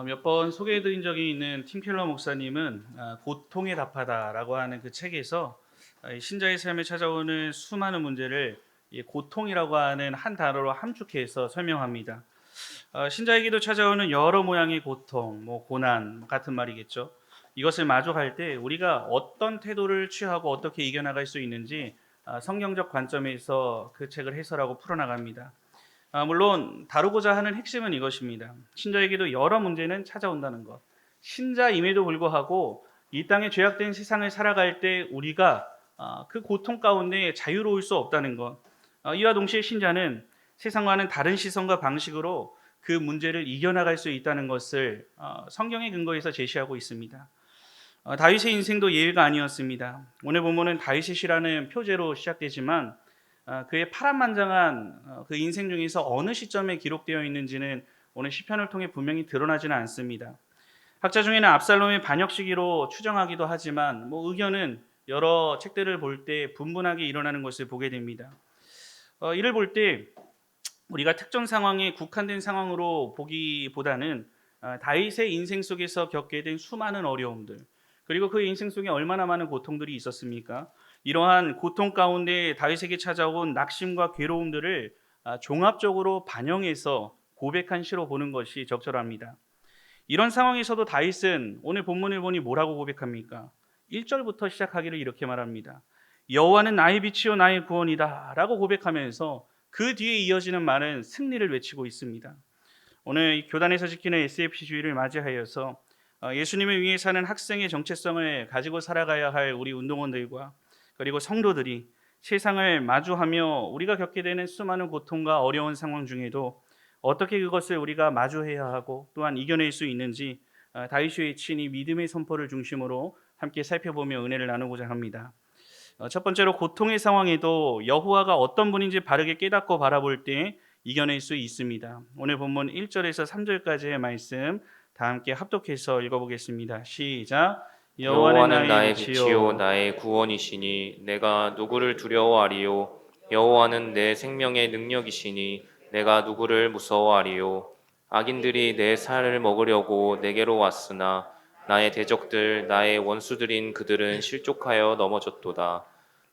몇 번 소개해드린 적이 있는 팀 켈러 목사님은 고통에 답하다라고 하는 그 책에서 이 신자의 삶에 찾아오는 수많은 문제를 이 고통이라고 하는 한 단어로 함축해서 설명합니다. 신자에게도 찾아오는 여러 모양의 고통, 고난 같은 말이겠죠. 이것을 마주할 때 우리가 어떤 태도를 취하고 어떻게 이겨나갈 수 있는지 성경적 관점에서 그 책을 해설하고 풀어나갑니다. 물론 다루고자 하는 핵심은 이것입니다. 신자에게도 여러 문제는 찾아온다는 것. 신자임에도 불구하고 이 땅의 죄악된 세상을 살아갈 때 우리가 그 고통 가운데 자유로울 수 없다는 것. 이와 동시에 신자는 세상과는 다른 시선과 방식으로 그 문제를 이겨나갈 수 있다는 것을 성경의 근거에서 제시하고 있습니다. 다윗의 인생도 예외가 아니었습니다. 오늘 본문은 다윗이라는 표제로 시작되지만 그의 파란만장한 그 인생 중에서 어느 시점에 기록되어 있는지는 오늘 시편을 통해 분명히 드러나지는 않습니다. 학자 중에는 압살롬의 반역 시기로 추정하기도 하지만 의견은 여러 책들을 볼 때 분분하게 일어나는 것을 보게 됩니다. 이를 볼 때 우리가 특정 상황에 국한된 상황으로 보기보다는 다윗의 인생 속에서 겪게 된 수많은 어려움들, 그리고 그 인생 속에 얼마나 많은 고통들이 있었습니까? 이러한 고통 가운데 다윗에게 찾아온 낙심과 괴로움들을 종합적으로 반영해서 고백한 시로 보는 것이 적절합니다. 이런 상황에서도 다윗은 오늘 본문을 보니 뭐라고 고백합니까? 1절부터 시작하기를 이렇게 말합니다. 여호와는 나의 빛이요 나의 구원이다 라고 고백하면서 그 뒤에 이어지는 말은 승리를 외치고 있습니다. 오늘 이 교단에서 지키는 SFC 주의를 맞이하여서 예수님을 위해 사는 학생의 정체성을 가지고 살아가야 할 우리 운동원들과 그리고 성도들이 세상을 마주하며 우리가 겪게 되는 수많은 고통과 어려운 상황 중에도 어떻게 그것을 우리가 마주해야 하고 또한 이겨낼 수 있는지 다윗이 외친 이 믿음의 선포를 중심으로 함께 살펴보며 은혜를 나누고자 합니다. 첫 번째로 고통의 상황에도 여호와가 어떤 분인지 바르게 깨닫고 바라볼 때 이겨낼 수 있습니다. 오늘 본문 1절에서 3절까지의 말씀 다 함께 합독해서 읽어보겠습니다. 시작. 여호와는 여호와는 나의 나의 빛이요 빛이요 나의 구원이시니 내가 누구를 두려워하리요. 여호와는 내 생명의 능력이시니 내가 누구를 무서워하리요. 악인들이 내 살을 먹으려고 내게로 왔으나 나의 대적들 나의 원수들인 그들은 실족하여 넘어졌도다.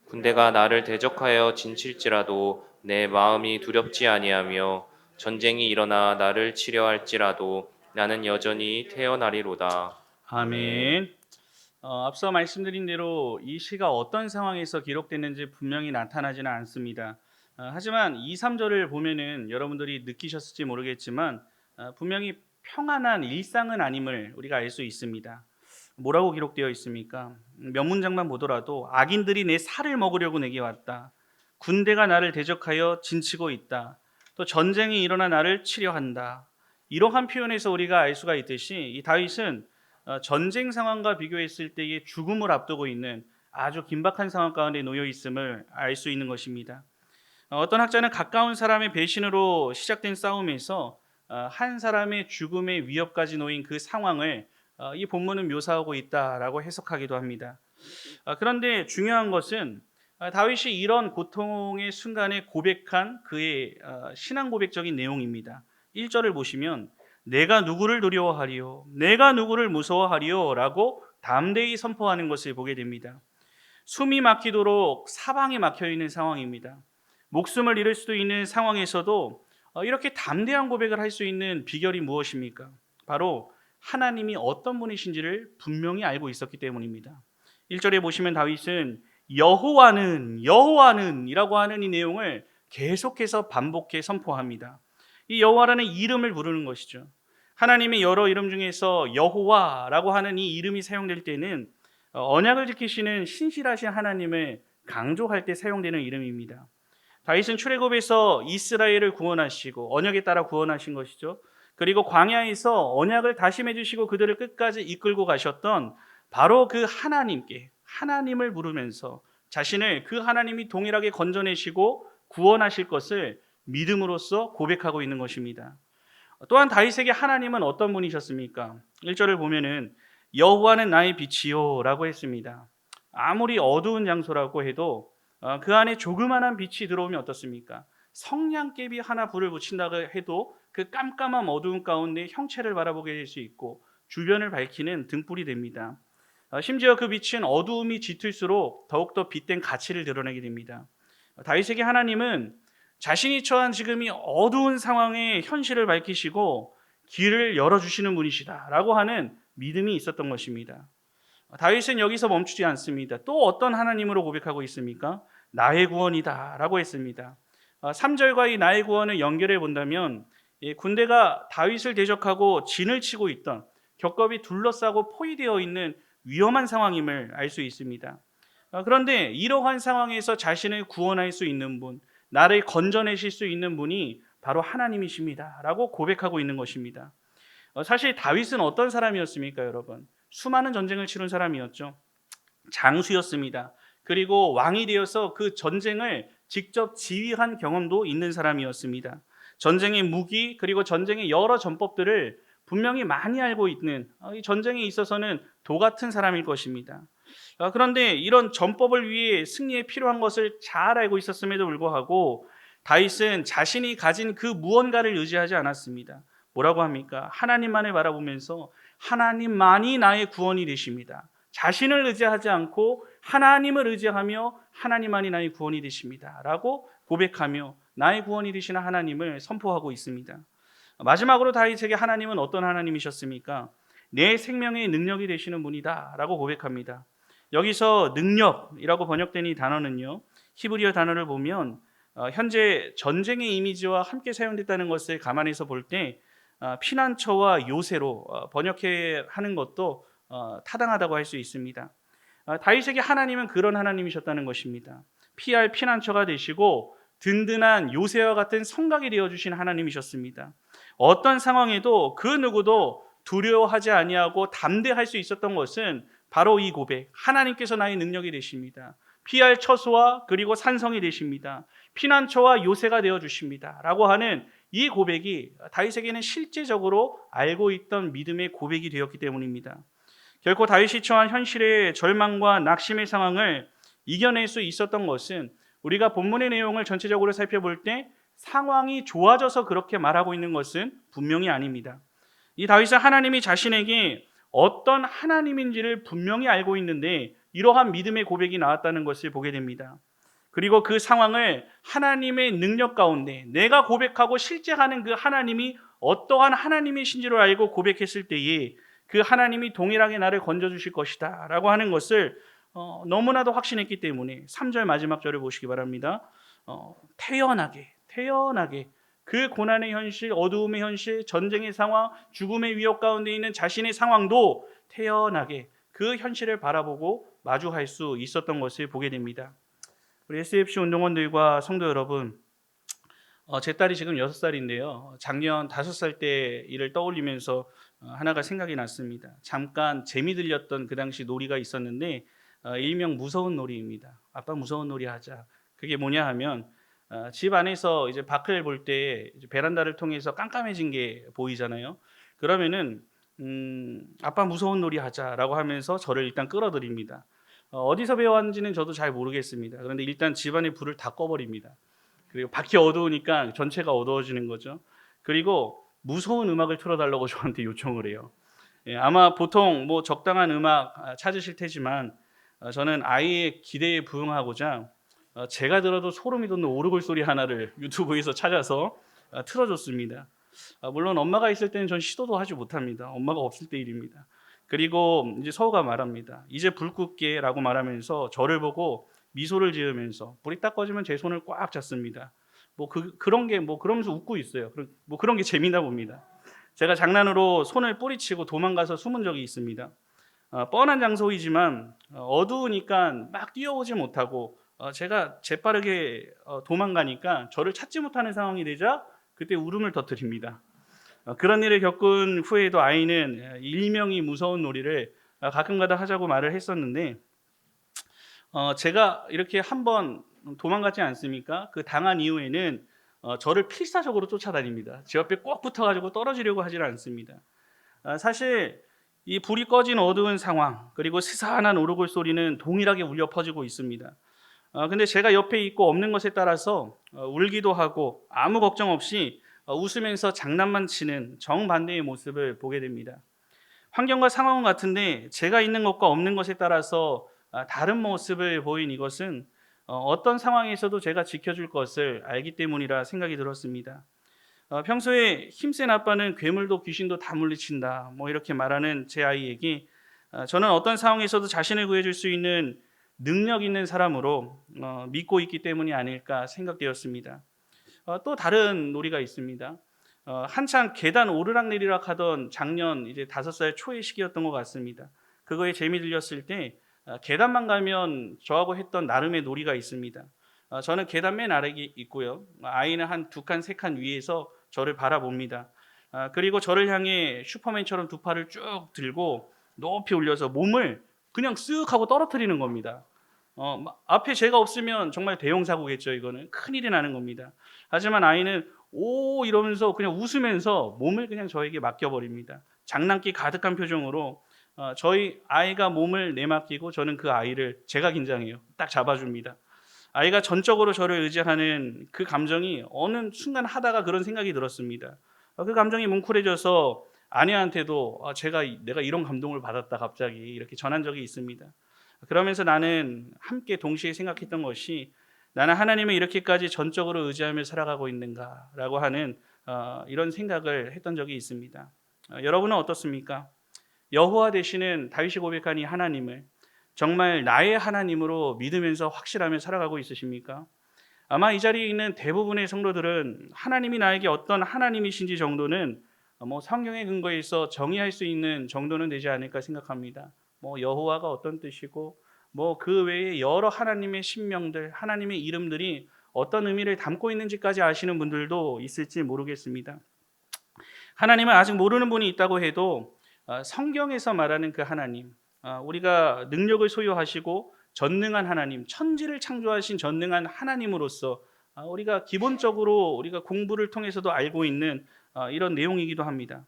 군대가 나를 대적하여 진칠지라도 내 마음이 두렵지 아니하며 전쟁이 일어나 나를 치려 할지라도 나는 여전히 태어나리로다. 아멘. 아멘. 앞서 말씀드린 대로 이 시가 어떤 상황에서 기록됐는지 분명히 나타나지는 않습니다. 하지만 2, 3절을 보면은 여러분들이 느끼셨을지 모르겠지만 분명히 평안한 일상은 아님을 우리가 알 수 있습니다. 뭐라고 기록되어 있습니까? 몇 문장만 보더라도 악인들이 내 살을 먹으려고 내게 왔다. 군대가 나를 대적하여 진치고 있다. 또 전쟁이 일어나 나를 치려 한다. 이러한 표현에서 우리가 알 수가 있듯이 이 다윗은 전쟁 상황과 비교했을 때의 죽음을 앞두고 있는 아주 긴박한 상황 가운데 놓여 있음을 알 수 있는 것입니다. 어떤 학자는 가까운 사람의 배신으로 시작된 싸움에서 한 사람의 죽음의 위협까지 놓인 그 상황을 이 본문은 묘사하고 있다라고 해석하기도 합니다. 그런데 중요한 것은 다윗이 이런 고통의 순간에 고백한 그의 신앙 고백적인 내용입니다. 1절을 보시면 내가 누구를 두려워하리요 내가 누구를 무서워하리요 라고 담대히 선포하는 것을 보게 됩니다. 숨이 막히도록 사방에 막혀 있는 상황입니다. 목숨을 잃을 수도 있는 상황에서도 이렇게 담대한 고백을 할 수 있는 비결이 무엇입니까? 바로 하나님이 어떤 분이신지를 분명히 알고 있었기 때문입니다. 1절에 보시면 다윗은 여호와는 이라고 하는 이 내용을 계속해서 반복해 선포합니다. 이 여호와라는 이름을 부르는 것이죠. 하나님의 여러 이름 중에서 여호와라고 하는 이 이름이 사용될 때는 언약을 지키시는 신실하신 하나님을 강조할 때 사용되는 이름입니다. 다윗은 출애굽에서 이스라엘을 구원하시고 언약에 따라 구원하신 것이죠. 그리고 광야에서 언약을 다시 맺으시고 그들을 끝까지 이끌고 가셨던 바로 그 하나님께 하나님을 부르면서 자신을 그 하나님이 동일하게 건져내시고 구원하실 것을 믿음으로써 고백하고 있는 것입니다. 또한 다윗에게 하나님은 어떤 분이셨습니까? 1절을 보면은 여호와는 나의 빛이요 라고 했습니다. 아무리 어두운 장소라고 해도 그 안에 조그만한 빛이 들어오면 어떻습니까? 성냥개비 하나 불을 붙인다고 해도 그 깜깜한 어두운 가운데 형체를 바라보게 될 수 있고 주변을 밝히는 등불이 됩니다. 심지어 그 빛은 어두움이 짙을수록 더욱더 빛된 가치를 드러내게 됩니다. 다윗에게 하나님은 자신이 처한 지금 이 어두운 상황의 현실을 밝히시고 길을 열어주시는 분이시다라고 하는 믿음이 있었던 것입니다. 다윗은 여기서 멈추지 않습니다. 또 어떤 하나님으로 고백하고 있습니까? 나의 구원이다 라고 했습니다. 3절과 이 나의 구원을 연결해 본다면 군대가 다윗을 대적하고 진을 치고 있던 겹겹이 둘러싸고 포위되어 있는 위험한 상황임을 알 수 있습니다. 그런데 이러한 상황에서 자신을 구원할 수 있는 분, 나를 건져내실 수 있는 분이 바로 하나님이십니다 라고 고백하고 있는 것입니다. 사실 다윗은 어떤 사람이었습니까, 여러분? 수많은 전쟁을 치른 사람이었죠. 장수였습니다. 그리고 왕이 되어서 그 전쟁을 직접 지휘한 경험도 있는 사람이었습니다. 전쟁의 무기 그리고 전쟁의 여러 전법들을 분명히 많이 알고 있는, 이 전쟁에 있어서는 도 같은 사람일 것입니다. 그런데 이런 전법을 위해 승리에 필요한 것을 잘 알고 있었음에도 불구하고 다윗은 자신이 가진 그 무언가를 의지하지 않았습니다. 뭐라고 합니까? 하나님만을 바라보면서 하나님만이 나의 구원이 되십니다. 자신을 의지하지 않고 하나님을 의지하며 하나님만이 나의 구원이 되십니다 라고 고백하며 나의 구원이 되시는 하나님을 선포하고 있습니다. 마지막으로 다윗에게 하나님은 어떤 하나님이셨습니까? 내 생명의 능력이 되시는 분이다 라고 고백합니다. 여기서 능력이라고 번역된 이 단어는요, 히브리어 단어를 보면 현재 전쟁의 이미지와 함께 사용됐다는 것을 감안해서 볼 때 피난처와 요새로 번역해 하는 것도 타당하다고 할 수 있습니다. 다윗에게 하나님은 그런 하나님이셨다는 것입니다. 피할 피난처가 되시고 든든한 요새와 같은 성곽이 되어주신 하나님이셨습니다. 어떤 상황에도 그 누구도 두려워하지 아니하고 담대할 수 있었던 것은 바로 이 고백, 하나님께서 나의 능력이 되십니다. 피할 처소와 그리고 산성이 되십니다. 피난처와 요새가 되어주십니다 라고 하는 이 고백이 다윗에게는 실제적으로 알고 있던 믿음의 고백이 되었기 때문입니다. 결코 다윗이 처한 현실의 절망과 낙심의 상황을 이겨낼 수 있었던 것은 우리가 본문의 내용을 전체적으로 살펴볼 때 상황이 좋아져서 그렇게 말하고 있는 것은 분명히 아닙니다. 이 다윗은 하나님이 자신에게 어떤 하나님인지를 분명히 알고 있는데 이러한 믿음의 고백이 나왔다는 것을 보게 됩니다. 그리고 그 상황을 하나님의 능력 가운데 내가 고백하고 실제하는 그 하나님이 어떠한 하나님이신지를 알고 고백했을 때에 그 하나님이 동일하게 나를 건져주실 것이다 라고 하는 것을 너무나도 확신했기 때문에 3절 마지막 절을 보시기 바랍니다. 태연하게 그 고난의 현실, 어두움의 현실, 전쟁의 상황, 죽음의 위협 가운데 있는 자신의 상황도 태연하게 그 현실을 바라보고 마주할 수 있었던 것을 보게 됩니다. 우리 SFC 운동원들과 성도 여러분, 제 딸이 지금 6살인데요. 작년 5살 때 일을 떠올리면서 하나가 생각이 났습니다. 잠깐 재미 들렸던 그 당시 놀이가 있었는데 일명 무서운 놀이입니다. 아빠 무서운 놀이 하자. 그게 뭐냐 하면 집 안에서 이제 밖을 볼 때 베란다를 통해서 깜깜해진 게 보이잖아요. 그러면은 아빠 무서운 놀이 하자라고 하면서 저를 일단 끌어들입니다. 어디서 배웠는지는 저도 잘 모르겠습니다. 그런데 일단 집안의 불을 다 꺼버립니다. 그리고 밖이 어두우니까 전체가 어두워지는 거죠. 그리고 무서운 음악을 틀어달라고 저한테 요청을 해요. 아마 보통 뭐 적당한 음악 찾으실 테지만 저는 아이의 기대에 부응하고자 제가 들어도 소름이 돋는 오르골 소리 하나를 유튜브에서 찾아서 틀어줬습니다. 물론 엄마가 있을 때는 전 시도도 하지 못합니다. 엄마가 없을 때 일입니다. 그리고 이제 서우가 말합니다. 이제 불 끄게라고 말하면서 저를 보고 미소를 지으면서 불이 딱 꺼지면 제 손을 꽉 잡습니다. 그런 게 그러면서 웃고 있어요. 그런 게 재미나 봅니다. 제가 장난으로 손을 뿌리치고 도망가서 숨은 적이 있습니다. 뻔한 장소이지만 어두우니까 막 뛰어오지 못하고 제가 재빠르게 도망가니까 저를 찾지 못하는 상황이 되자 그때 울음을 터뜨립니다. 그런 일을 겪은 후에도 아이는 일명이 무서운 놀이를 가끔가다 하자고 말을 했었는데 제가 이렇게 한번 도망가지 않습니까? 그 당한 이후에는 저를 필사적으로 쫓아다닙니다. 제 옆에 꼭 붙어가지고 떨어지려고 하지는 않습니다. 사실 이 불이 꺼진 어두운 상황 그리고 스산한 오르골 소리는 동일하게 울려 퍼지고 있습니다. 근데 제가 옆에 있고 없는 것에 따라서 울기도 하고 아무 걱정 없이 웃으면서 장난만 치는 정반대의 모습을 보게 됩니다. 환경과 상황은 같은데 제가 있는 것과 없는 것에 따라서 다른 모습을 보인 이것은 어떤 상황에서도 제가 지켜줄 것을 알기 때문이라 생각이 들었습니다. 평소에 힘센 아빠는 괴물도 귀신도 다 물리친다 뭐 이렇게 말하는 제 아이에게 저는 어떤 상황에서도 자신을 구해줄 수 있는 능력 있는 사람으로 믿고 있기 때문이 아닐까 생각되었습니다. 또 다른 놀이가 있습니다. 한창 계단 오르락내리락 하던 작년 이제 5살 초의 시기였던 것 같습니다. 그거에 재미 들렸을 때 계단만 가면 저하고 했던 나름의 놀이가 있습니다. 저는 계단 맨 아래에 있고요. 아이는 한 2칸, 3칸 위에서 저를 바라봅니다. 그리고 저를 향해 슈퍼맨처럼 2팔을 쭉 들고 높이 올려서 몸을 그냥 쓱 하고 떨어뜨리는 겁니다. 앞에 제가 없으면 정말 대형사고겠죠. 이거는 큰일이 나는 겁니다. 하지만 아이는 오 이러면서 그냥 웃으면서 몸을 그냥 저에게 맡겨버립니다. 장난기 가득한 표정으로 저희 아이가 몸을 내맡기고 저는 그 아이를 제가 긴장해요. 딱 잡아줍니다. 아이가 전적으로 저를 의지하는 그 감정이 어느 순간 하다가 그런 생각이 들었습니다. 그 감정이 뭉클해져서 아내한테도 내가 이런 감동을 받았다 갑자기 이렇게 전한 적이 있습니다. 그러면서 나는 함께 동시에 생각했던 것이 나는 하나님을 이렇게까지 전적으로 의지하며 살아가고 있는가라고 하는 이런 생각을 했던 적이 있습니다. 여러분은 어떻습니까? 여호와 되시는 다윗이 고백한 이 하나님을 정말 나의 하나님으로 믿으면서 확실하며 살아가고 있으십니까? 아마 이 자리에 있는 대부분의 성도들은 하나님이 나에게 어떤 하나님이신지 정도는 성경의 근거에 있어 정의할 수 있는 정도는 되지 않을까 생각합니다. 여호와가 어떤 뜻이고 그 외에 여러 하나님의 신명들, 하나님의 이름들이 어떤 의미를 담고 있는지까지 아시는 분들도 있을지 모르겠습니다. 하나님은 아직 모르는 분이 있다고 해도 성경에서 말하는 그 하나님, 우리가 능력을 소유하시고 전능한 하나님, 천지를 창조하신 전능한 하나님으로서 우리가 기본적으로 우리가 공부를 통해서도 알고 있는 이런 내용이기도 합니다.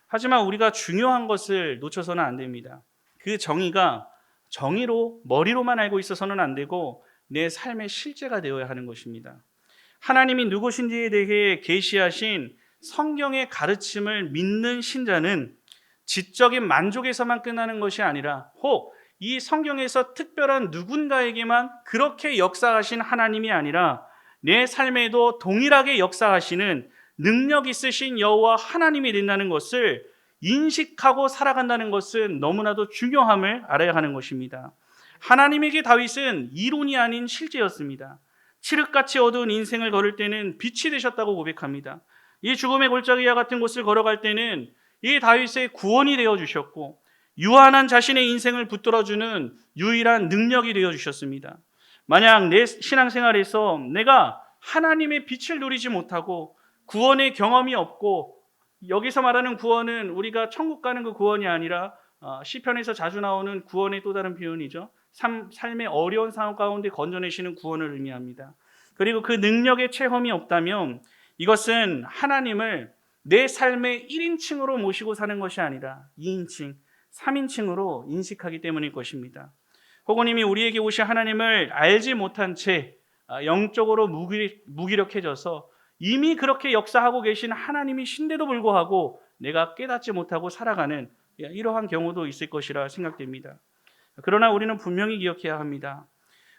하지만 우리가 중요한 것을 놓쳐서는 안 됩니다. 그 정의가 정의로 머리로만 알고 있어서는 안 되고 내 삶의 실제가 되어야 하는 것입니다. 하나님이 누구신지에 대해 계시하신 성경의 가르침을 믿는 신자는 지적인 만족에서만 끝나는 것이 아니라 혹 이 성경에서 특별한 누군가에게만 그렇게 역사하신 하나님이 아니라 내 삶에도 동일하게 역사하시는 능력 있으신 여호와 하나님이 된다는 것을 인식하고 살아간다는 것은 너무나도 중요함을 알아야 하는 것입니다. 하나님에게 다윗은 이론이 아닌 실제였습니다. 칠흑같이 어두운 인생을 걸을 때는 빛이 되셨다고 고백합니다. 이 죽음의 골짜기와 같은 곳을 걸어갈 때는 이 다윗의 구원이 되어주셨고 유한한 자신의 인생을 붙들어주는 유일한 능력이 되어주셨습니다. 만약 내 신앙생활에서 내가 하나님의 빛을 누리지 못하고 구원의 경험이 없고, 여기서 말하는 구원은 우리가 천국 가는 그 구원이 아니라 시편에서 자주 나오는 구원의 또 다른 표현이죠. 삶의 어려운 상황 가운데 건져내시는 구원을 의미합니다. 그리고 그 능력의 체험이 없다면 이것은 하나님을 내 삶의 1인칭으로 모시고 사는 것이 아니라 2인칭, 3인칭으로 인식하기 때문일 것입니다. 혹은 이미 우리에게 오신 하나님을 알지 못한 채 영적으로 무기력해져서 이미 그렇게 역사하고 계신 하나님이신데도 불구하고 내가 깨닫지 못하고 살아가는 이러한 경우도 있을 것이라 생각됩니다. 그러나 우리는 분명히 기억해야 합니다.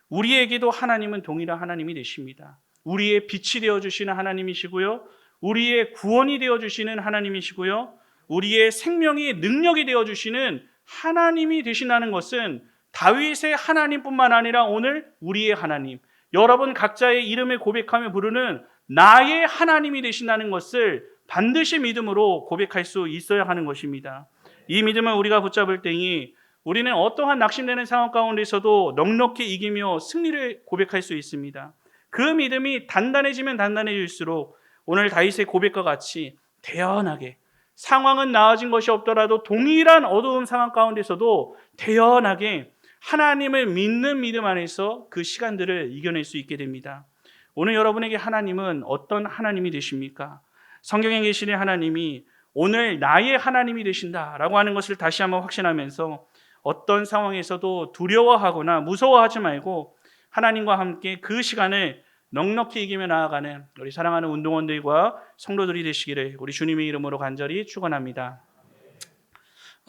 우리에게도 하나님은 동일한 하나님이 되십니다. 우리의 빛이 되어주시는 하나님이시고요, 우리의 구원이 되어주시는 하나님이시고요, 우리의 생명의 능력이 되어주시는 하나님이 되신다는 것은 다윗의 하나님뿐만 아니라 오늘 우리의 하나님, 여러분 각자의 이름을 고백하며 부르는 나의 하나님이 되신다는 것을 반드시 믿음으로 고백할 수 있어야 하는 것입니다. 이 믿음을 우리가 붙잡을 때니 우리는 어떠한 낙심되는 상황 가운데서도 넉넉히 이기며 승리를 고백할 수 있습니다. 그 믿음이 단단해지면 단단해질수록 오늘 다윗의 고백과 같이 태연하게, 상황은 나아진 것이 없더라도 동일한 어두운 상황 가운데서도 태연하게 하나님을 믿는 믿음 안에서 그 시간들을 이겨낼 수 있게 됩니다. 오늘 여러분에게 하나님은 어떤 하나님이 되십니까? 성경에 계시는 하나님이 오늘 나의 하나님이 되신다라고 하는 것을 다시 한번 확신하면서 어떤 상황에서도 두려워하거나 무서워하지 말고 하나님과 함께 그 시간을 넉넉히 이기며 나아가는 우리 사랑하는 운동원들과 성도들이 되시기를 우리 주님의 이름으로 간절히 축원합니다.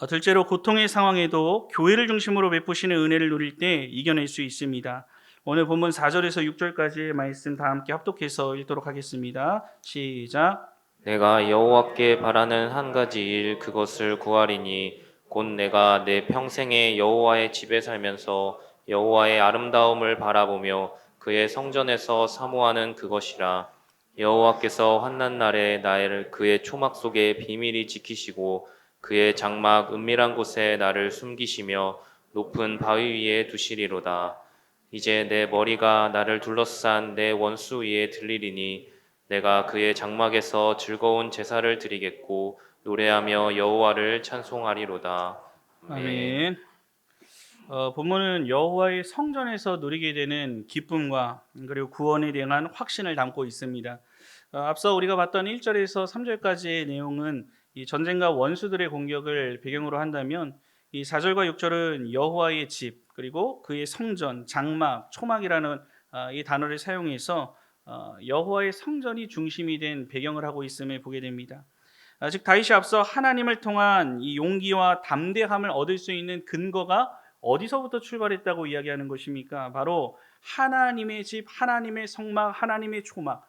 둘째로 고통의 상황에도 교회를 중심으로 베푸시는 은혜를 누릴 때 이겨낼 수 있습니다. 오늘 본문 4절에서 6절까지의 말씀 다 함께 합독해서 읽도록 하겠습니다. 시작. 내가 여호와께 바라는 한 가지 일 그것을 구하리니 곧 내가 내 평생에 여호와의 집에 살면서 여호와의 아름다움을 바라보며 그의 성전에서 사모하는 그것이라. 여호와께서 환난 날에 나를 그의 초막 속에 비밀히 지키시고 그의 장막 은밀한 곳에 나를 숨기시며 높은 바위 위에 두시리로다. 이제 내 머리가 나를 둘러싼 내 원수 위에 들리리니 내가 그의 장막에서 즐거운 제사를 드리겠고 노래하며 여호와를 찬송하리로다. 아멘. 본문은 여호와의 성전에서 누리게 되는 기쁨과 그리고 구원에 대한 확신을 담고 있습니다. 앞서 우리가 봤던 1절에서 3절까지의 내용은 이 전쟁과 원수들의 공격을 배경으로 한다면 이 4절과 6절은 여호와의 집 그리고 그의 성전, 장막, 초막이라는 이 단어를 사용해서 여호와의 성전이 중심이 된 배경을 하고 있음을 보게 됩니다. 즉 다윗이 앞서 하나님을 통한 이 용기와 담대함을 얻을 수 있는 근거가 어디서부터 출발했다고 이야기하는 것입니까? 바로 하나님의 집, 하나님의 성막, 하나님의 초막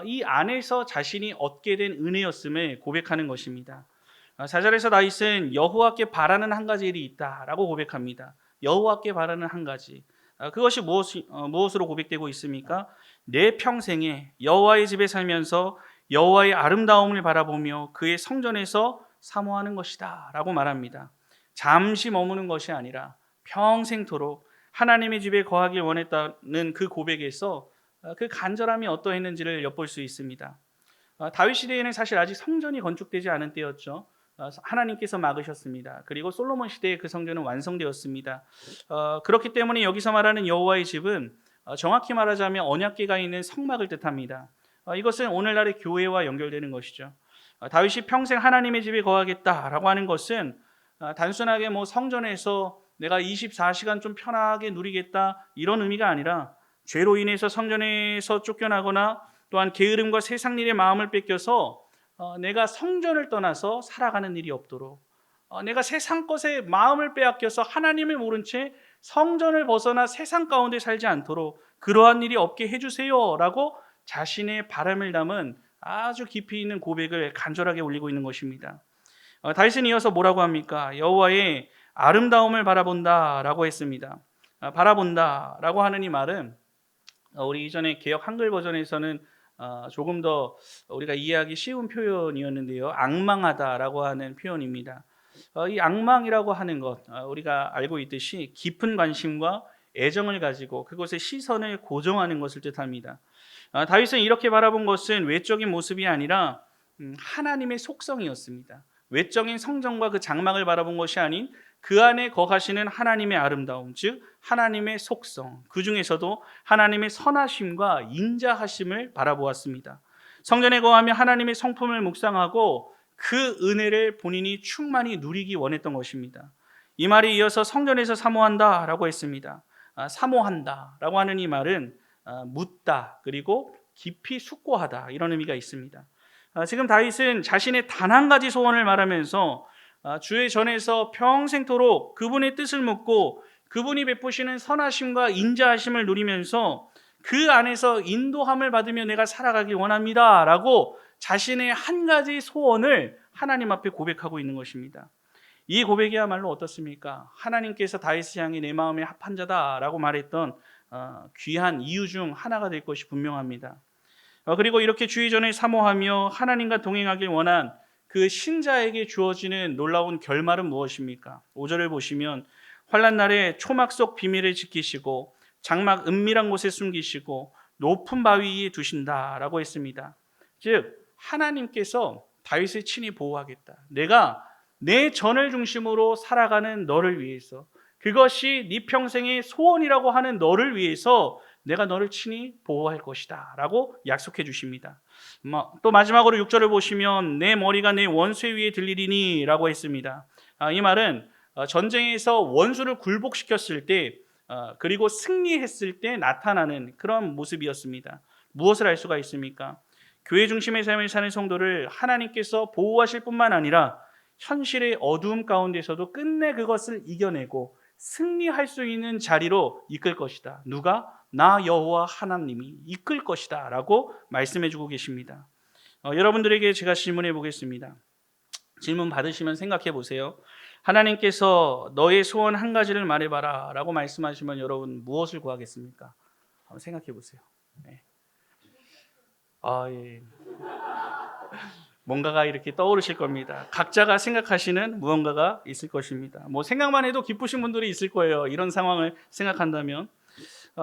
이 안에서 자신이 얻게 된 은혜였음을 고백하는 것입니다. 4절에서 다윗은 여호와께 바라는 한 가지 일이 있다라고 고백합니다. 여호와께 바라는 한 가지. 그것이 무엇으로 고백되고 있습니까? 내 평생에 여호와의 집에 살면서 여호와의 아름다움을 바라보며 그의 성전에서 사모하는 것이다 라고 말합니다. 잠시 머무는 것이 아니라 평생토록 하나님의 집에 거하길 원했다는 그 고백에서 그 간절함이 어떠했는지를 엿볼 수 있습니다. 다윗 시대에는 사실 아직 성전이 건축되지 않은 때였죠. 하나님께서 막으셨습니다. 그리고 솔로몬 시대에 그 성전은 완성되었습니다. 그렇기 때문에 여기서 말하는 여호와의 집은 정확히 말하자면 언약궤가 있는 성막을 뜻합니다. 이것은 오늘날의 교회와 연결되는 것이죠. 다윗이 평생 하나님의 집에 거하겠다라고 하는 것은 단순하게 성전에서 내가 24시간 좀 편하게 누리겠다 이런 의미가 아니라 죄로 인해서 성전에서 쫓겨나거나 또한 게으름과 세상 일에 마음을 뺏겨서 내가 성전을 떠나서 살아가는 일이 없도록 내가 세상 것에 마음을 빼앗겨서 하나님을 모른 채 성전을 벗어나 세상 가운데 살지 않도록 그러한 일이 없게 해주세요 라고 자신의 바람을 담은 아주 깊이 있는 고백을 간절하게 올리고 있는 것입니다. 다윗은 이어서 뭐라고 합니까? 여호와의 아름다움을 바라본다라고 했습니다. 바라본다라고 하는 이 말은 우리 이전에 개역 한글 버전에서는 조금 더 우리가 이해하기 쉬운 표현이었는데요. 앙망하다라고 하는 표현입니다. 이 앙망이라고 하는 것 우리가 알고 있듯이 깊은 관심과 애정을 가지고 그곳에 시선을 고정하는 것을 뜻합니다. 다윗은 이렇게 바라본 것은 외적인 모습이 아니라 하나님의 속성이었습니다. 외적인 성전과 그 장막을 바라본 것이 아닌 그 안에 거하시는 하나님의 아름다움, 즉 하나님의 속성, 그 중에서도 하나님의 선하심과 인자하심을 바라보았습니다. 성전에 거하며 하나님의 성품을 묵상하고 그 은혜를 본인이 충만히 누리기 원했던 것입니다. 이 말에 이어서 성전에서 사모한다라고 했습니다. 사모한다라고 하는 이 말은 묻다 그리고 깊이 숙고하다 이런 의미가 있습니다. 지금 다윗은 자신의 단 한 가지 소원을 말하면서 주의 전에서 평생토록 그분의 뜻을 묻고 그분이 베푸시는 선하심과 인자하심을 누리면서 그 안에서 인도함을 받으며 내가 살아가길 원합니다 라고 자신의 한 가지 소원을 하나님 앞에 고백하고 있는 것입니다. 이 고백이야말로 어떻습니까? 하나님께서 다윗을 향해 내 마음에 합한 자다라고 말했던 귀한 이유 중 하나가 될 것이 분명합니다. 그리고 이렇게 주의 전에 사모하며 하나님과 동행하길 원한 그 신자에게 주어지는 놀라운 결말은 무엇입니까? 5절을 보시면 환난 날에 초막 속 비밀을 지키시고 장막 은밀한 곳에 숨기시고 높은 바위 위에 두신다라고 했습니다. 즉 하나님께서 다윗을 친히 보호하겠다. 내가 내 전을 중심으로 살아가는 너를 위해서 그것이 네 평생의 소원이라고 하는 너를 위해서 내가 너를 친히 보호할 것이다 라고 약속해 주십니다. 또 마지막으로 6절을 보시면 내 머리가 내 원수 위에 들리리니 라고 했습니다. 이 말은 전쟁에서 원수를 굴복시켰을 때 그리고 승리했을 때 나타나는 그런 모습이었습니다. 무엇을 알 수가 있습니까? 교회 중심의 삶을 사는 성도를 하나님께서 보호하실 뿐만 아니라 현실의 어두움 가운데서도 끝내 그것을 이겨내고 승리할 수 있는 자리로 이끌 것이다. 누가? 나 여호와 하나님이 이끌 것이다 라고 말씀해 주고 계십니다. 여러분들에게 제가 질문해 보겠습니다. 질문 받으시면 생각해 보세요. 하나님께서 너의 소원 한 가지를 말해봐라 라고 말씀하시면 여러분 무엇을 구하겠습니까? 한번 생각해 보세요. 네. 예. 뭔가가 이렇게 떠오르실 겁니다. 각자가 생각하시는 무언가가 있을 것입니다. 뭐 생각만 해도 기쁘신 분들이 있을 거예요. 이런 상황을 생각한다면.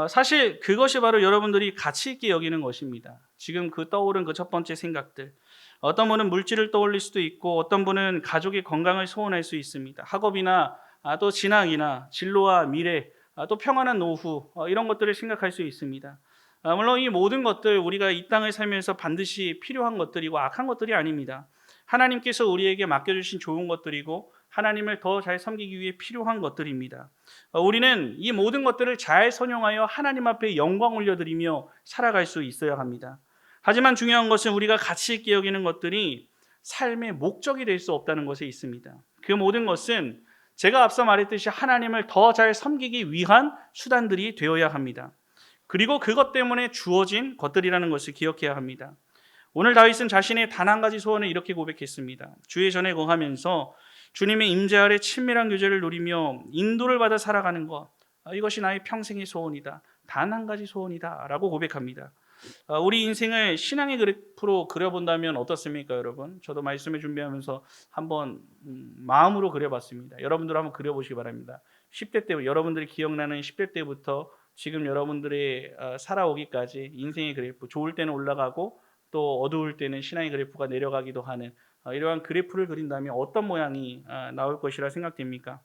사실 그것이 바로 여러분들이 가치 있게 여기는 것입니다. 지금 그 떠오른 그 첫 번째 생각들. 어떤 분은 물질을 떠올릴 수도 있고 어떤 분은 가족의 건강을 소원할 수 있습니다. 학업이나 또 진학이나 진로와 미래, 또 평안한 노후 이런 것들을 생각할 수 있습니다. 물론 이 모든 것들 우리가 이 땅을 살면서 반드시 필요한 것들이고 악한 것들이 아닙니다. 하나님께서 우리에게 맡겨주신 좋은 것들이고 하나님을 더 잘 섬기기 위해 필요한 것들입니다. 우리는 이 모든 것들을 잘 선용하여 하나님 앞에 영광 올려드리며 살아갈 수 있어야 합니다. 하지만 중요한 것은 우리가 가치 있게 여기는 것들이 삶의 목적이 될 수 없다는 것에 있습니다. 그 모든 것은 제가 앞서 말했듯이 하나님을 더 잘 섬기기 위한 수단들이 되어야 합니다. 그리고 그것 때문에 주어진 것들이라는 것을 기억해야 합니다. 오늘 다윗은 자신의 단 한 가지 소원을 이렇게 고백했습니다. 주의 전에 거하면서 주님의 임재 아래 친밀한 교제를 누리며 인도를 받아 살아가는 것, 이것이 나의 평생의 소원이다. 단 한 가지 소원이다 라고 고백합니다. 우리 인생을 신앙의 그래프로 그려본다면 어떻습니까, 여러분? 저도 말씀을 준비하면서 한번 마음으로 그려봤습니다. 여러분들 한번 그려보시기 바랍니다. 10대 때, 여러분들이 기억나는 10대 때부터 지금 여러분들의 살아오기까지 인생의 그래프, 좋을 때는 올라가고 또 어두울 때는 신앙의 그래프가 내려가기도 하는 이러한 그래프를 그린다면 어떤 모양이 나올 것이라 생각됩니까?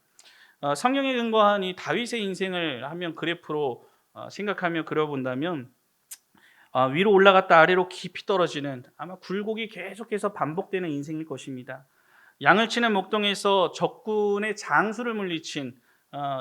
성경에 근거한 이 다윗의 인생을 한번 그래프로 생각하며 그려본다면 위로 올라갔다 아래로 깊이 떨어지는 아마 굴곡이 계속해서 반복되는 인생일 것입니다. 양을 치는 목동에서 적군의 장수를 물리친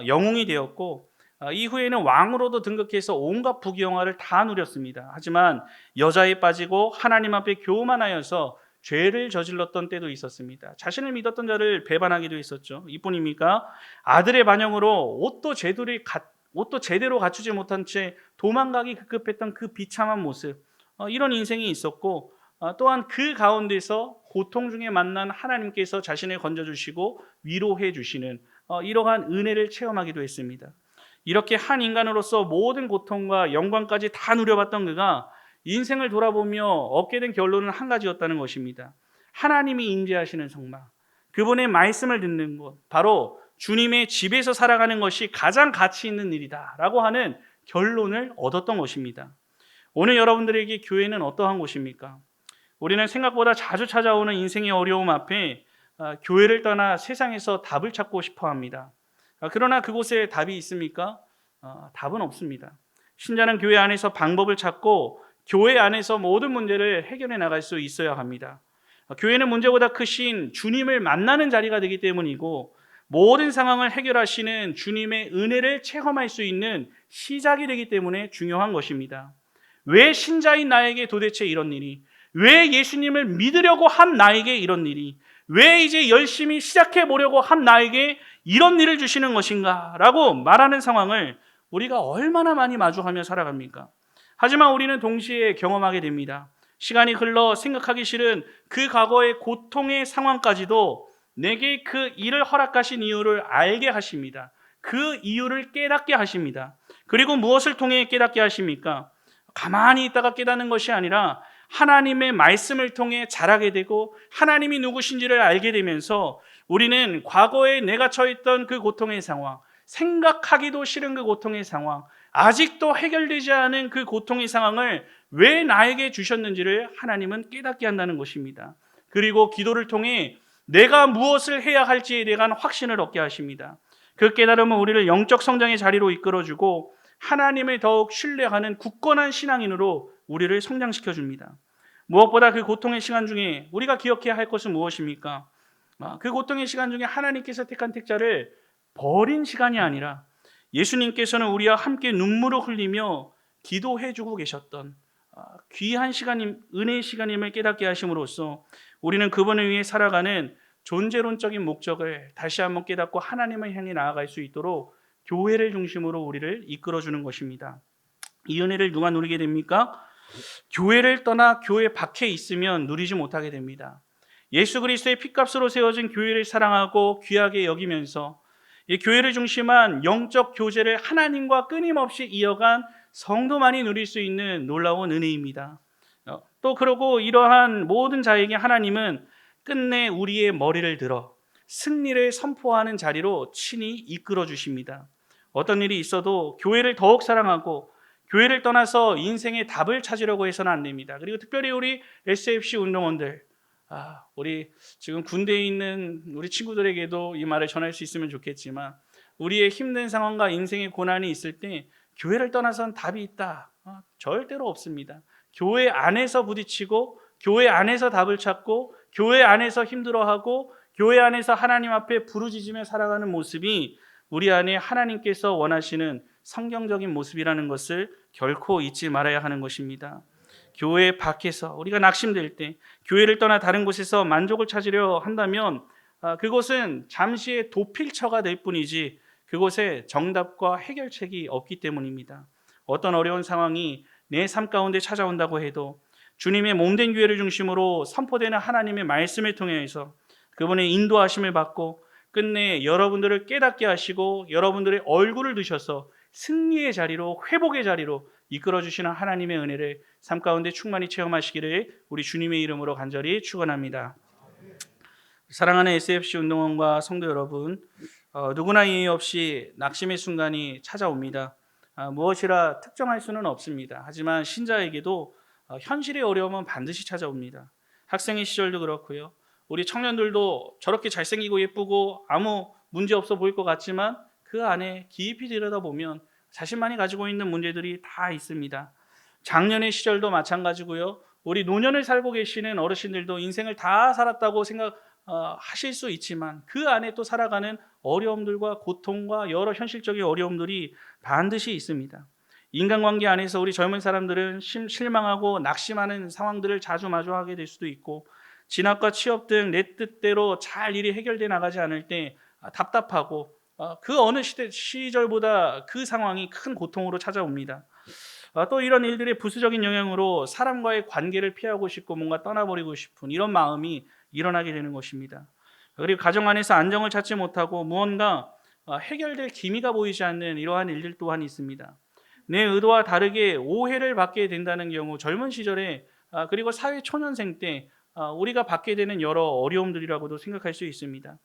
영웅이 되었고 이후에는 왕으로도 등극해서 온갖 부귀영화를 다 누렸습니다. 하지만 여자에 빠지고 하나님 앞에 교만하여서 죄를 저질렀던 때도 있었습니다. 자신을 믿었던 자를 배반하기도 했었죠. 이뿐입니까? 아들의 반영으로 옷도 제대로 갖추지 못한 채 도망가기 급급했던 그 비참한 모습, 이런 인생이 있었고 또한 그 가운데서 고통 중에 만난 하나님께서 자신을 건져주시고 위로해 주시는 이러한 은혜를 체험하기도 했습니다. 이렇게 한 인간으로서 모든 고통과 영광까지 다 누려봤던 그가 인생을 돌아보며 얻게 된 결론은 한 가지였다는 것입니다. 하나님이 임재하시는 성막, 그분의 말씀을 듣는 곳, 바로 주님의 집에서 살아가는 것이 가장 가치 있는 일이다 라고 하는 결론을 얻었던 것입니다. 오늘 여러분들에게 교회는 어떠한 곳입니까? 우리는 생각보다 자주 찾아오는 인생의 어려움 앞에 교회를 떠나 세상에서 답을 찾고 싶어 합니다. 그러나 그곳에 답이 있습니까? 답은 없습니다. 신자는 교회 안에서 방법을 찾고 교회 안에서 모든 문제를 해결해 나갈 수 있어야 합니다. 교회는 문제보다 크신 주님을 만나는 자리가 되기 때문이고 모든 상황을 해결하시는 주님의 은혜를 체험할 수 있는 시작이 되기 때문에 중요한 것입니다. 왜 신자인 나에게 도대체 이런 일이? 왜 예수님을 믿으려고 한 나에게 이런 일이? 왜 이제 열심히 시작해 보려고 한 나에게 이런 일을 주시는 것인가? 라고 말하는 상황을 우리가 얼마나 많이 마주하며 살아갑니까? 하지만 우리는 동시에 경험하게 됩니다. 시간이 흘러 생각하기 싫은 그 과거의 고통의 상황까지도 내게 그 일을 허락하신 이유를 알게 하십니다. 그 이유를 깨닫게 하십니다. 그리고 무엇을 통해 깨닫게 하십니까? 가만히 있다가 깨닫는 것이 아니라 하나님의 말씀을 통해 자라게 되고 하나님이 누구신지를 알게 되면서 우리는 과거에 내가 처했던 그 고통의 상황, 생각하기도 싫은 그 고통의 상황, 아직도 해결되지 않은 그 고통의 상황을 왜 나에게 주셨는지를 하나님은 깨닫게 한다는 것입니다. 그리고 기도를 통해 내가 무엇을 해야 할지에 대한 확신을 얻게 하십니다. 그 깨달음은 우리를 영적 성장의 자리로 이끌어주고 하나님을 더욱 신뢰하는 굳건한 신앙인으로 우리를 성장시켜 줍니다. 무엇보다 그 고통의 시간 중에 우리가 기억해야 할 것은 무엇입니까? 그 고통의 시간 중에 하나님께서 택한 택자를 버린 시간이 아니라 예수님께서는 우리와 함께 눈물을 흘리며 기도해 주고 계셨던 귀한 시간임, 은혜의 시간임을 깨닫게 하심으로써 우리는 그분을 위해 살아가는 존재론적인 목적을 다시 한번 깨닫고 하나님을 향해 나아갈 수 있도록 교회를 중심으로 우리를 이끌어주는 것입니다. 이 은혜를 누가 누리게 됩니까? 교회를 떠나 교회 밖에 있으면 누리지 못하게 됩니다. 예수 그리스도의 피값으로 세워진 교회를 사랑하고 귀하게 여기면서 이 교회를 중심한 영적 교제를 하나님과 끊임없이 이어간 성도만이 누릴 수 있는 놀라운 은혜입니다. 또 그러고 이러한 모든 자에게 하나님은 끝내 우리의 머리를 들어 승리를 선포하는 자리로 친히 이끌어 주십니다. 어떤 일이 있어도 교회를 더욱 사랑하고 교회를 떠나서 인생의 답을 찾으려고 해서는 안 됩니다. 그리고 특별히 우리 SFC 운동원들, 우리 지금 군대에 있는 우리 친구들에게도 이 말을 전할 수 있으면 좋겠지만 우리의 힘든 상황과 인생의 고난이 있을 때 교회를 떠나선 답이 있다? 절대로 없습니다. 교회 안에서 부딪히고 교회 안에서 답을 찾고 교회 안에서 힘들어하고 교회 안에서 하나님 앞에 부르짖으며 살아가는 모습이 우리 안에 하나님께서 원하시는 성경적인 모습이라는 것을 결코 잊지 말아야 하는 것입니다. 교회 밖에서 우리가 낙심될 때 교회를 떠나 다른 곳에서 만족을 찾으려 한다면 그곳은 잠시의 도필처가 될 뿐이지 그곳에 정답과 해결책이 없기 때문입니다. 어떤 어려운 상황이 내 삶 가운데 찾아온다고 해도 주님의 몸된 교회를 중심으로 선포되는 하나님의 말씀을 통해서 그분의 인도하심을 받고 끝내 여러분들을 깨닫게 하시고 여러분들의 얼굴을 드셔서 승리의 자리로 회복의 자리로 이끌어주시는 하나님의 은혜를 삶 가운데 충만히 체험하시기를 우리 주님의 이름으로 간절히 축원합니다. 사랑하는 SFC 운동원과 성도 여러분, 누구나 이의 없이 낙심의 순간이 찾아옵니다. 무엇이라 특정할 수는 없습니다. 하지만 신자에게도 현실의 어려움은 반드시 찾아옵니다. 학생의 시절도 그렇고요. 우리 청년들도 저렇게 잘생기고 예쁘고 아무 문제 없어 보일 것 같지만 그 안에 깊이 들여다보면 자신만이 가지고 있는 문제들이 다 있습니다. 장년의 시절도 마찬가지고요. 우리 노년을 살고 계시는 어르신들도 인생을 다 살았다고 생각하실 수 있지만 그 안에 또 살아가는 어려움들과 고통과 여러 현실적인 어려움들이 반드시 있습니다. 인간관계 안에서 우리 젊은 사람들은 실망하고 낙심하는 상황들을 자주 마주하게 될 수도 있고 진학과 취업 등 내 뜻대로 잘 일이 해결돼 나가지 않을 때 답답하고 그 어느 시절보다 그 상황이 큰 고통으로 찾아옵니다. 또 이런 일들의 부수적인 영향으로 사람과의 관계를 피하고 싶고 뭔가 떠나버리고 싶은 이런 마음이 일어나게 되는 것입니다. 그리고 가정 안에서 안정을 찾지 못하고 무언가 해결될 기미가 보이지 않는 이러한 일들 또한 있습니다. 내 의도와 다르게 오해를 받게 된다는 경우 젊은 시절에 그리고 사회 초년생 때 우리가 받게 되는 여러 어려움들이라고도 생각할 수 있습니다.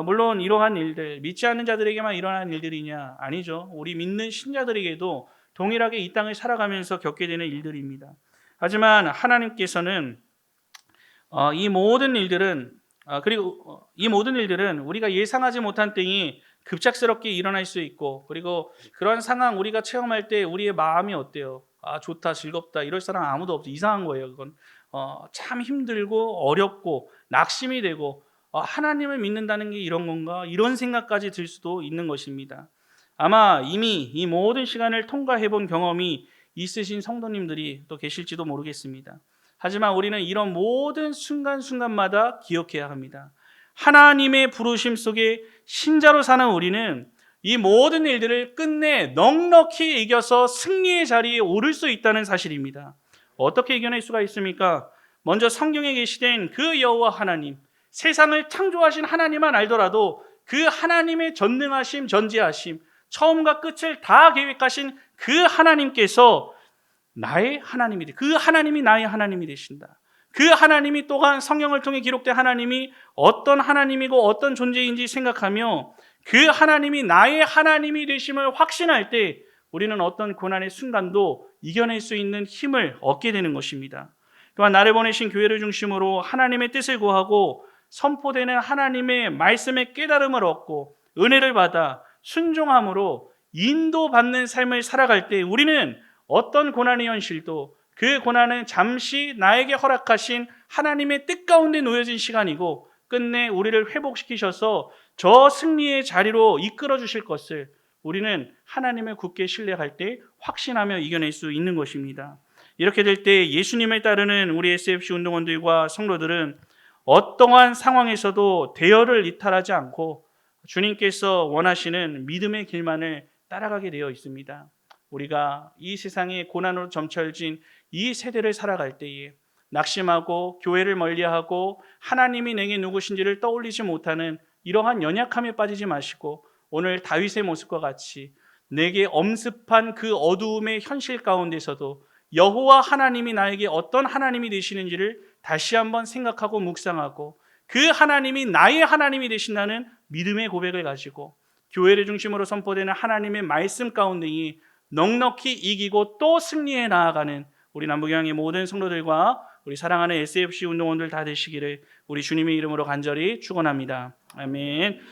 물론 이러한 일들 믿지 않는 자들에게만 일어나는 일들이냐? 아니죠. 우리 믿는 신자들에게도 동일하게 이 땅을 살아가면서 겪게 되는 일들입니다. 하지만 하나님께서는 이 모든 일들은 우리가 예상하지 못한 때에 급작스럽게 일어날 수 있고 그리고 그런 상황 우리가 체험할 때 우리의 마음이 어때요? 좋다, 즐겁다 이럴 사람 아무도 없죠. 이상한 거예요. 그건 참 힘들고 어렵고 낙심이 되고 하나님을 믿는다는 게 이런 건가? 이런 생각까지 들 수도 있는 것입니다. 아마 이미 이 모든 시간을 통과해 본 경험이 있으신 성도님들이 또 계실지도 모르겠습니다. 하지만 우리는 이런 모든 순간순간마다 기억해야 합니다. 하나님의 부르심 속에 신자로 사는 우리는 이 모든 일들을 끝내 넉넉히 이겨서 승리의 자리에 오를 수 있다는 사실입니다. 어떻게 이겨낼 수가 있습니까? 먼저 성경에 계시된 그 여호와 하나님, 세상을 창조하신 하나님만 알더라도 그 하나님의 전능하심, 전지하심, 처음과 끝을 다 계획하신 그 하나님께서 나의 하나님이 그 하나님이 나의 하나님이 되신다. 그 하나님이 또한 성경을 통해 기록된 하나님이 어떤 하나님이고 어떤 존재인지 생각하며 그 하나님이 나의 하나님이 되심을 확신할 때 우리는 어떤 고난의 순간도 이겨낼 수 있는 힘을 얻게 되는 것입니다. 또한 나를 보내신 교회를 중심으로 하나님의 뜻을 구하고 선포되는 하나님의 말씀의 깨달음을 얻고 은혜를 받아 순종함으로 인도받는 삶을 살아갈 때 우리는 어떤 고난의 현실도 그 고난은 잠시 나에게 허락하신 하나님의 뜻 가운데 놓여진 시간이고 끝내 우리를 회복시키셔서 저 승리의 자리로 이끌어 주실 것을 우리는 하나님을 굳게 신뢰할 때 확신하며 이겨낼 수 있는 것입니다. 이렇게 될 때 예수님을 따르는 우리 SFC 운동원들과 성도들은 어떠한 상황에서도 대열을 이탈하지 않고 주님께서 원하시는 믿음의 길만을 따라가게 되어 있습니다. 우리가 이 세상의 고난으로 점철진 이 세대를 살아갈 때에 낙심하고 교회를 멀리하고 하나님이 내게 누구신지를 떠올리지 못하는 이러한 연약함에 빠지지 마시고 오늘 다윗의 모습과 같이 내게 엄습한 그 어두움의 현실 가운데서도 여호와 하나님이 나에게 어떤 하나님이 되시는지를 다시 한번 생각하고 묵상하고 그 하나님이 나의 하나님이 되신다는 믿음의 고백을 가지고 교회를 중심으로 선포되는 하나님의 말씀 가운데 넉넉히 이기고 또 승리해 나아가는 우리 남부경의 모든 성도들과 우리 사랑하는 SFC 운동원들 다 되시기를 우리 주님의 이름으로 간절히 축원합니다. 아멘.